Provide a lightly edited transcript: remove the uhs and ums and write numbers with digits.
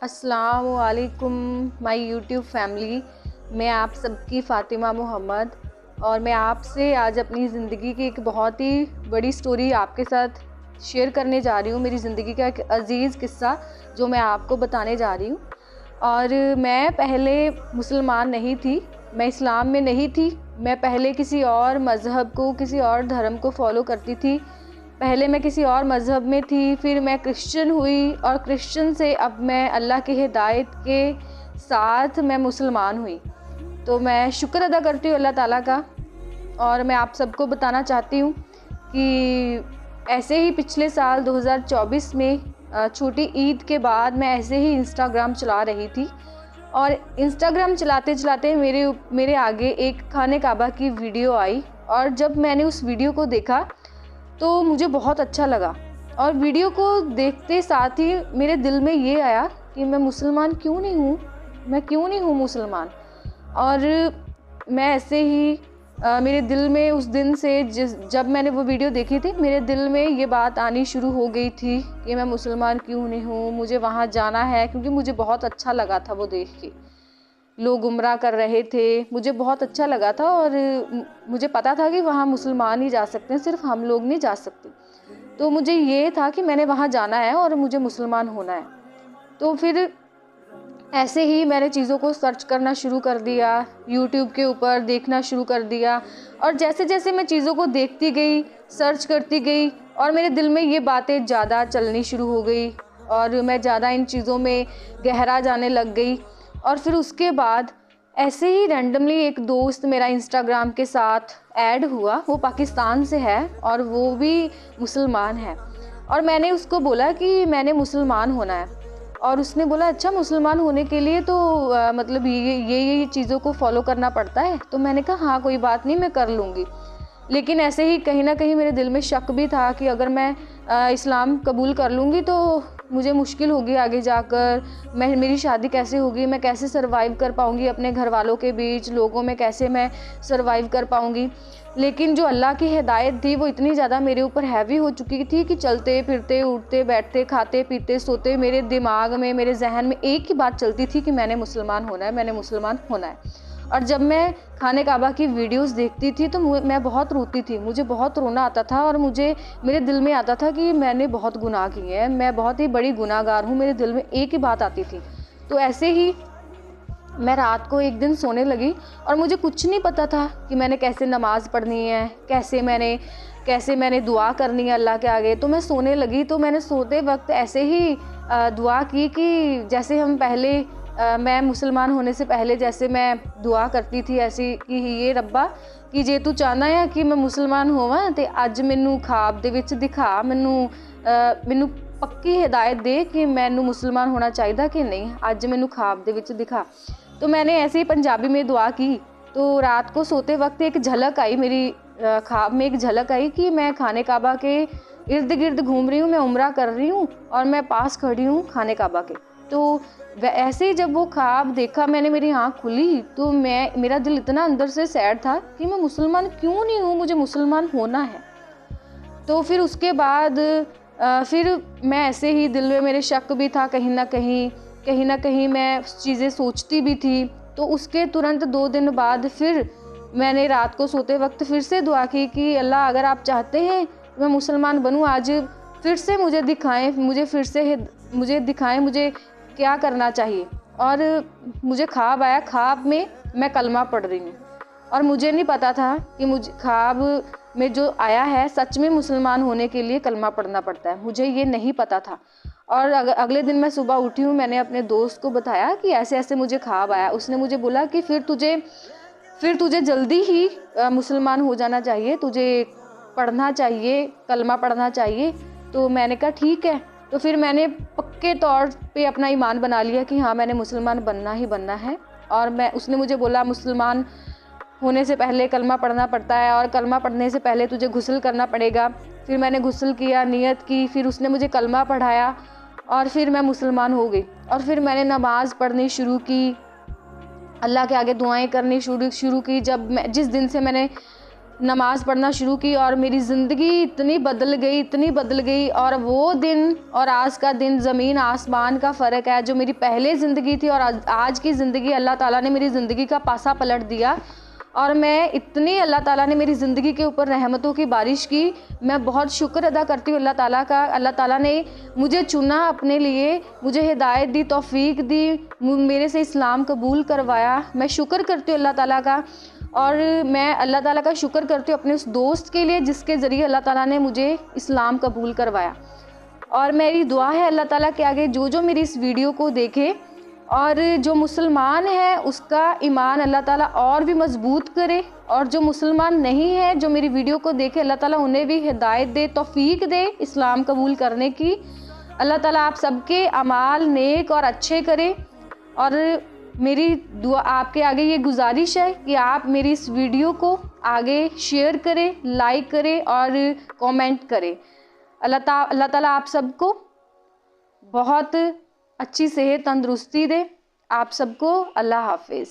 अस्सलामुअलैकुम my YouTube family. मैं आप सबकी फ़ातिमा मोहम्मद और मैं आपसे आज अपनी ज़िंदगी की एक बहुत ही बड़ी स्टोरी आपके साथ शेयर करने जा रही हूँ। मेरी ज़िंदगी का एक अज़ीज़ किस्सा जो मैं आपको बताने जा रही हूँ। और मैं पहले मुसलमान नहीं थी, मैं इस्लाम में नहीं थी। मैं पहले किसी और मज़हब को, किसी और धर्म को फॉलो करती थी। पहले मैं किसी और मज़हब में थी, फिर मैं क्रिश्चियन हुई और क्रिश्चियन से अब मैं अल्लाह की हिदायत के साथ मैं मुसलमान हुई। तो मैं शुक्र अदा करती हूँ अल्लाह ताला का। और मैं आप सबको बताना चाहती हूँ कि ऐसे ही पिछले साल 2024 में छोटी ईद के बाद मैं ऐसे ही इंस्टाग्राम चला रही थी और इंस्टाग्राम चलाते चलाते मेरे आगे एक खाने काबा की वीडियो आई। और जब मैंने उस वीडियो को देखा तो मुझे बहुत अच्छा लगा और वीडियो को देखते साथ ही मेरे दिल में ये आया कि मैं मुसलमान क्यों नहीं हूँ, मैं क्यों नहीं हूँ मुसलमान। और मैं ऐसे ही मेरे दिल में उस दिन से जब मैंने वो वीडियो देखी थी, मेरे दिल में ये बात आनी शुरू हो गई थी कि मैं मुसलमान क्यों नहीं हूँ, मुझे वहाँ जाना है। क्योंकि मुझे बहुत अच्छा लगा था वो देख के, लोग उम्रा कर रहे थे, मुझे बहुत अच्छा लगा था। और मुझे पता था कि वहाँ मुसलमान ही जा सकते हैं, सिर्फ हम लोग नहीं जा सकते। तो मुझे ये था कि मैंने वहाँ जाना है और मुझे मुसलमान होना है। तो फिर ऐसे ही मैंने चीज़ों को सर्च करना शुरू कर दिया, यूट्यूब के ऊपर देखना शुरू कर दिया। और जैसे जैसे मैं चीज़ों को देखती गई, सर्च करती गई और मेरे दिल में ये बातें ज़्यादा चलनी शुरू हो गई और मैं ज़्यादा इन चीज़ों में गहरा जाने लग गई। और फिर उसके बाद ऐसे ही रैंडमली एक दोस्त मेरा इंस्टाग्राम के साथ ऐड हुआ। वो पाकिस्तान से है और वो भी मुसलमान है। और मैंने उसको बोला कि मैंने मुसलमान होना है। और उसने बोला अच्छा, मुसलमान होने के लिए तो मतलब ये चीज़ों को फॉलो करना पड़ता है। तो मैंने कहा हाँ कोई बात नहीं, मैं कर लूँगी। लेकिन ऐसे ही कहीं ना कहीं मेरे दिल में शक भी था कि अगर मैं इस्लाम कबूल कर लूँगी तो मुझे मुश्किल होगी आगे जाकर। मेरी शादी कैसे होगी, मैं कैसे सरवाइव कर पाऊँगी अपने घर वालों के बीच, लोगों में कैसे मैं सरवाइव कर पाऊँगी। लेकिन जो अल्लाह की हिदायत थी वो इतनी ज़्यादा मेरे ऊपर हैवी हो चुकी थी कि चलते फिरते, उठते बैठते, खाते पीते, सोते, मेरे दिमाग में, मेरे जहन में एक ही बात चलती थी कि मैंने मुसलमान होना है, मैंने मुसलमान होना है। और जब मैं खाने काबा की वीडियोस देखती थी तो मैं बहुत रोती थी, मुझे बहुत रोना आता था। और मुझे मेरे दिल में आता था कि मैंने बहुत गुनाह किए हैं, मैं बहुत ही बड़ी गुनाहगार हूँ। मेरे दिल में एक ही बात आती थी। तो ऐसे ही मैं रात को एक दिन सोने लगी और मुझे कुछ नहीं पता था कि मैंने कैसे नमाज़ पढ़नी है, कैसे मैंने दुआ करनी है अल्लाह के आगे। तो मैं सोने लगी तो मैंने सोते वक्त ऐसे ही दुआ की कि जैसे हम पहले मैं मुसलमान होने से पहले जैसे मैं दुआ करती थी, ऐसी कि ये रब्बा कि जे तू चाहना है कि मैं मुसलमान होवां तो अज मैनू ख्वाब दे विच दिखा, मैनू पक्की हिदायत दे कि मैनू मुसलमान होना चाहिए कि नहीं, अज मैनू ख्वाब दे विच दिखा। तो मैंने ऐसे ही पंजाबी में दुआ की। तो रात को सोते वक्त एक झलक आई, मेरी ख्वाब में एक झलक आई कि मैं खाने काबा के इर्द गिर्द घूम रही हूँ, मैं उम्रा कर रही हूँ और मैं पास खड़ी हूँ खाने काबा के। तो ऐसे ही जब वो ख्वाब देखा मैंने, मेरी आँख खुली तो मेरा दिल इतना अंदर से सैड था कि मैं मुसलमान क्यों नहीं हूँ, मुझे मुसलमान होना है। तो फिर उसके बाद फिर मैं ऐसे ही दिल में मेरे शक भी था, कहीं ना कहीं मैं चीज़ें सोचती भी थी। तो उसके तुरंत 2 दिन बाद फिर मैंने रात को सोते वक्त फिर से दुआ की कि अल्लाह अगर आप चाहते हैं मैं मुसलमान बनूं, आज फिर से मुझे दिखाएं, मुझे दिखाएं मुझे क्या करना चाहिए। और मुझे ख्वाब आया, ख्वाब में मैं कलमा पढ़ रही हूँ और मुझे नहीं पता था कि मुझे ख्वाब में जो आया है सच में मुसलमान होने के लिए कलमा पढ़ना पड़ता है, मुझे ये नहीं पता था। और अगले दिन मैं सुबह उठी हूँ, मैंने अपने दोस्त को बताया कि ऐसे ऐसे मुझे ख्वाब आया। उसने मुझे बोला कि फिर तुझे जल्दी ही मुसलमान हो जाना चाहिए, तुझे पढ़ना चाहिए, कलमा पढ़ना चाहिए। तो मैंने कहा ठीक है। तो फिर मैंने पक्के तौर पे अपना ईमान बना लिया कि हाँ मैंने मुसलमान बनना ही बनना है। और उसने मुझे बोला मुसलमान होने से पहले कलमा पढ़ना पड़ता है और कलमा पढ़ने से पहले तुझे गुस्ल करना पड़ेगा। फिर मैंने गुस्ल किया, नियत की, फिर उसने मुझे कलमा पढ़ाया और फिर मैं मुसलमान हो गई। और फिर मैंने नमाज़ पढ़नी शुरू की, अल्लाह के आगे दुआएं करनी शुरू की। जिस दिन से मैंने नमाज़ पढ़ना शुरू की और मेरी ज़िंदगी इतनी बदल गई। और वो दिन और आज का दिन ज़मीन आसमान का फ़र्क है। जो मेरी पहले ज़िंदगी थी और आज की ज़िंदगी, अल्लाह ताला ने मेरी ज़िंदगी का पासा पलट दिया। और मैं इतनी, अल्लाह ताला ने मेरी ज़िंदगी के ऊपर रहमतों की बारिश की। मैं बहुत शुक्र अदा करती हूँ अल्लाह ताला का। अल्लाह ताला ने मुझे चुना अपने लिए, मुझे हिदायत दी, तौफीक दी, मेरे से इस्लाम कबूल करवाया। मैं शुक्र करती हूँ अल्लाह ताला का। और मैं अल्लाह ताला का शुक्र करती हूँ अपने उस दोस्त के लिए जिसके ज़रिए अल्लाह ताला ने मुझे इस्लाम कबूल करवाया। और मेरी दुआ है अल्लाह ताला के आगे, जो मेरी इस वीडियो को देखे और जो मुसलमान है उसका ईमान अल्लाह ताला और भी मजबूत करे, और जो मुसलमान नहीं है जो मेरी वीडियो को देखे, अल्लाह ताला उन्हें भी हिदायत दे, तौफीक दे इस्लाम कबूल करने की। अल्लाह ताला आप सबके अमाल नेक और अच्छे करे। और मेरी दुआ आपके आगे ये गुजारिश है कि आप मेरी इस वीडियो को आगे शेयर करें, लाइक करें और कमेंट करें। अल्लाह ताला आप सबको बहुत अच्छी सेहत तंदुरुस्ती दे। आप सबको अल्लाह हाफिज़।